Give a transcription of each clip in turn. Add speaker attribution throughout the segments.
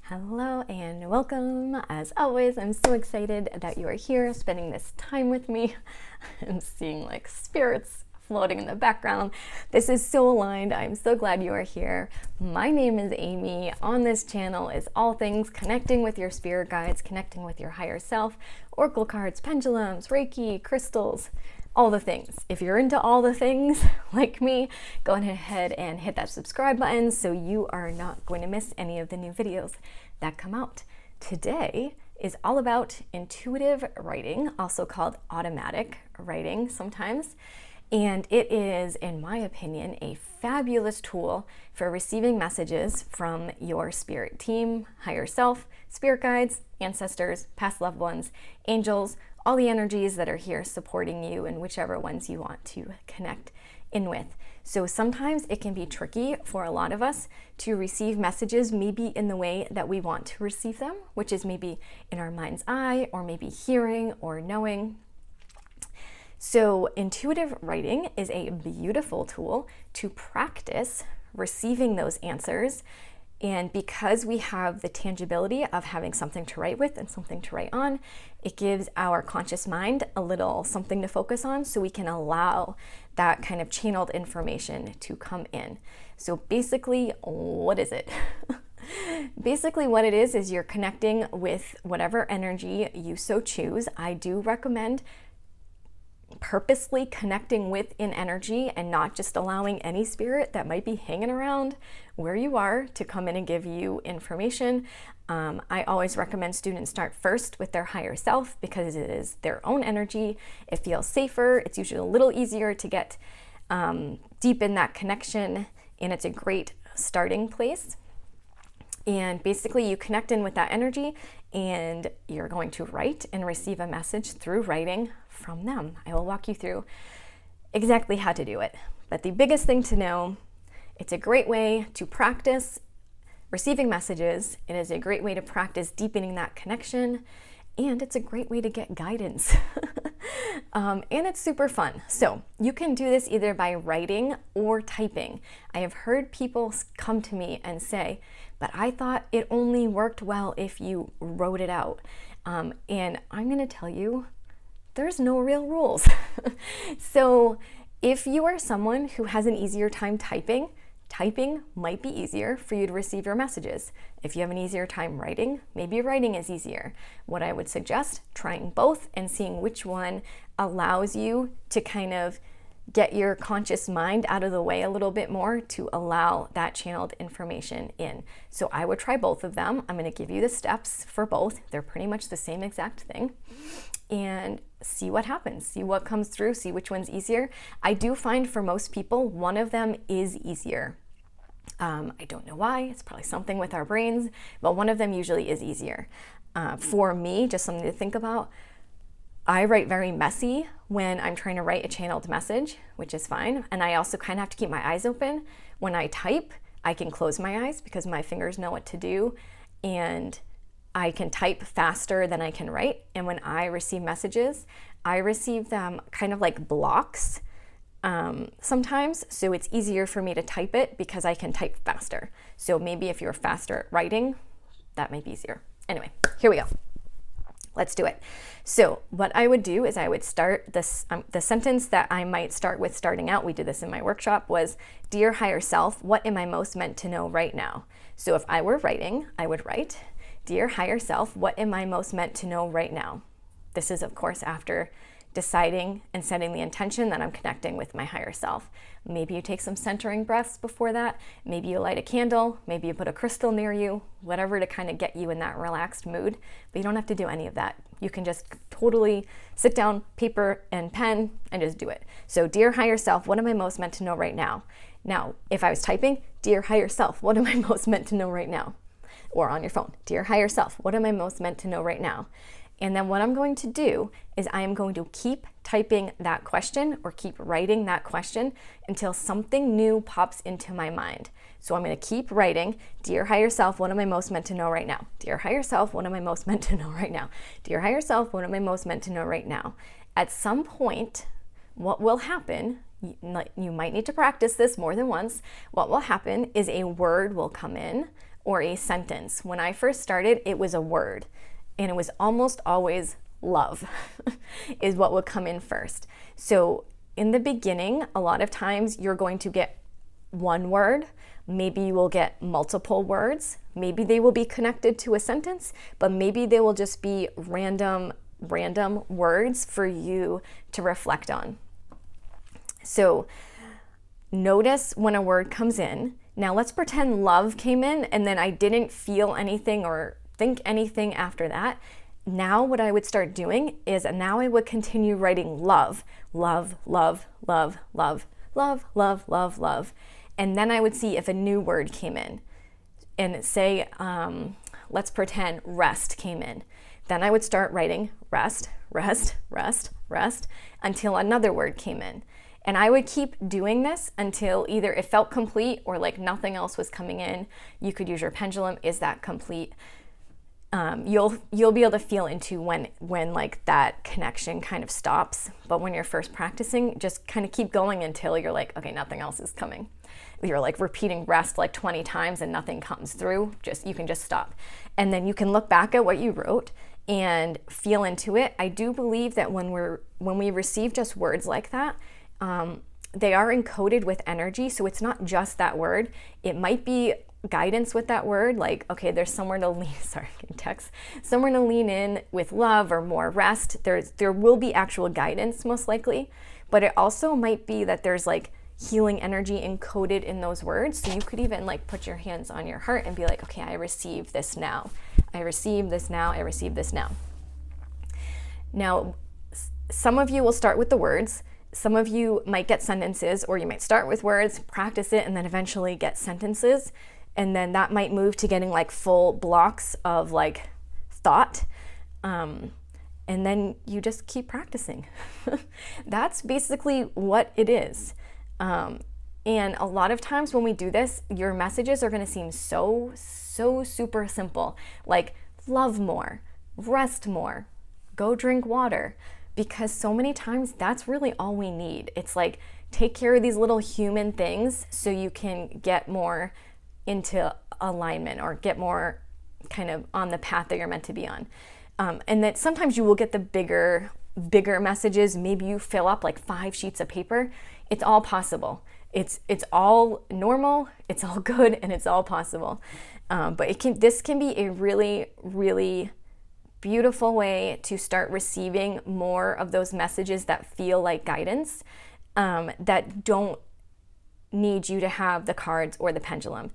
Speaker 1: Hello and welcome. As always, I'm so excited that you are here spending this time with me. I'm seeing like spirits floating in the background. This is so aligned. I'm so glad you are here. My name is Amy. On this channel is all things connecting with your spirit guides, connecting with your higher self, oracle cards, pendulums, Reiki, crystals, all the things. If you're into all the things like me, go ahead and hit that subscribe button so you are not going to miss any of the new videos that come out. Today is all about intuitive writing, also called automatic writing sometimes. And it is, in my opinion, a fabulous tool for receiving messages from your spirit team, higher self, spirit guides, ancestors, past loved ones, angels, all the energies that are here supporting you and whichever ones you want to connect in with. So sometimes it can be tricky for a lot of us to receive messages maybe in the way that we want to receive them, which is maybe in our mind's eye or maybe hearing or knowing. So intuitive writing is a beautiful tool to practice receiving those answers. And because we have the tangibility of having something to write with and something to write on, it gives our conscious mind a little something to focus on so we can allow that kind of channeled information to come in. So basically, what is it? Basically what it is you're connecting with whatever energy you so choose. I do recommend purposely connecting with an energy and not just allowing any spirit that might be hanging around where you are to come in and give you information. I always recommend students start first with their higher self because it is their own energy. It feels safer. It's usually a little easier to get deep in that connection, and it's a great starting place. And basically you connect in with that energy and you're going to write and receive a message through writing from them. I will walk you through exactly how to do it. But the biggest thing to know, it's a great way to practice receiving messages. It is a great way to practice deepening that connection. And it's a great way to get guidance. And it's super fun. So you can do this either by writing or typing. I have heard people come to me and say, but I thought it only worked well if you wrote it out. And I'm going to tell you, there's no real rules. So if you are someone who has an easier time typing might be easier for you to receive your messages. If you have an easier time writing, maybe writing is easier. What I would suggest, trying both and seeing which one allows you to kind of get your conscious mind out of the way a little bit more to allow that channeled information in. So I would try both of them. I'm going to give you the steps for both. They're pretty much the same exact thing. And see what happens, see what comes through, see which one's easier. I do find for most people, one of them is easier. I don't know why, it's probably something with our brains, but one of them usually is easier. For me, just something to think about, I write very messy when I'm trying to write a channeled message, which is fine. And I also kind of have to keep my eyes open. When I type, I can close my eyes because my fingers know what to do. And I can type faster than I can write. And when I receive messages, I receive them kind of like blocks sometimes. So it's easier for me to type it because I can type faster. So maybe if you're faster at writing, that might be easier. Anyway, here we go. Let's do it. So what I would do is I would start this, the sentence that I might start with starting out, we did this in my workshop, was, "Dear higher self, what am I most meant to know right now?" So if I were writing, I would write, "Dear higher self, what am I most meant to know right now?" This is, of course, after deciding and setting the intention that I'm connecting with my higher self. Maybe you take some centering breaths before that. Maybe you light a candle. Maybe you put a crystal near you, whatever to kind of get you in that relaxed mood. But you don't have to do any of that. You can just totally sit down, paper and pen, and just do it. So, dear higher self, what am I most meant to know right now? Now, if I was typing, dear higher self, what am I most meant to know right now? Or on your phone, dear higher self, what am I most meant to know right now? And then what I'm going to do is I am going to keep typing that question or keep writing that question until something new pops into my mind. So I'm going to keep writing, "Dear higher self, what am I most meant to know right now? Dear higher self, what am I most meant to know right now? Dear higher self, what am I most meant to know right now?" At some point, what will happen, you might need to practice this more than once, what will happen is a word will come in or a sentence. When I first started, it was a word, and it was almost always love is what would come in first. So in the beginning, a lot of times you're going to get one word. Maybe you will get multiple words. Maybe they will be connected to a sentence, but maybe they will just be random words for you to reflect on. So notice when a word comes in. Now let's pretend love came in and then I didn't feel anything or think anything after that. Now what I would start doing is now I would continue writing love, love, love, love, love, love, love, love, love. And then I would see if a new word came in. And say, let's pretend rest came in. Then I would start writing rest, rest, rest, rest, until another word came in. And I would keep doing this until either it felt complete or like nothing else was coming in. You could use your pendulum. Is that complete? You'll be able to feel into when like that connection kind of stops. But when you're first practicing, just kind of keep going until you're like, okay, nothing else is coming. You're like repeating rest like 20 times and nothing comes through. You can just stop. And then you can look back at what you wrote and feel into it. I do believe that when we receive just words like that, they are encoded with energy. So it's not just that word. It might be guidance with that word, like, okay, there's somewhere to lean, somewhere to lean in with love or more rest. There will be actual guidance most likely, but it also might be that there's like healing energy encoded in those words. So you could even like put your hands on your heart and be like, okay, I receive this now. I receive this now. I receive this now. Now, some of you will start with the words. Some of you might get sentences, or you might start with words, practice it, and then eventually get sentences. And then that might move to getting like full blocks of like thought. And then you just keep practicing. That's basically what it is. And a lot of times when we do this, your messages are going to seem so super simple. Like love more, rest more, go drink water. Because so many times that's really all we need. It's like take care of these little human things so you can get more into alignment or get more kind of on the path that you're meant to be on. And that sometimes you will get the bigger messages. Maybe you fill up like 5 sheets of paper. It's all possible. It's all normal, it's all good, and it's all possible. But this can be a really, really beautiful way to start receiving more of those messages that feel like guidance, that don't need you to have the cards or the pendulum.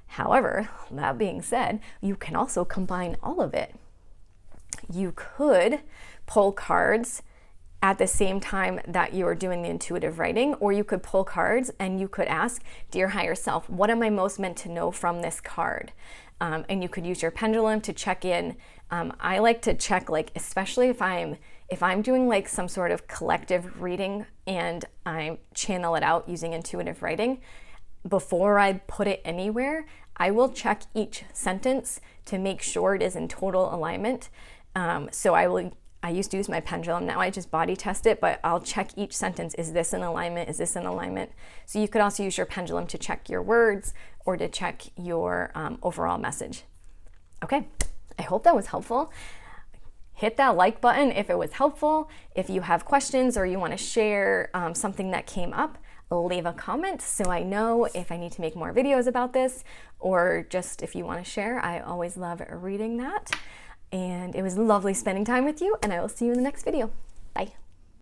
Speaker 1: However, that being said, you can also combine all of it. You could pull cards at the same time that you're doing the intuitive writing, or you could pull cards and you could ask, dear higher self, what am I most meant to know from this card? And you could use your pendulum to check in. I like to check, like, especially if I'm doing like some sort of collective reading and I channel it out using intuitive writing, before I put it anywhere, I will check each sentence to make sure it is in total alignment. So I used to use my pendulum, now I just body test it, but I'll check each sentence. Is this in alignment? Is this in alignment? So you could also use your pendulum to check your words or to check your overall message. Okay, I hope that was helpful. Hit that like button if it was helpful. If you have questions or you want to share something that came up, leave a comment so I know if I need to make more videos about this, or just if you want to share. I always love reading that. And it was lovely spending time with you, and I will see you in the next video. Bye.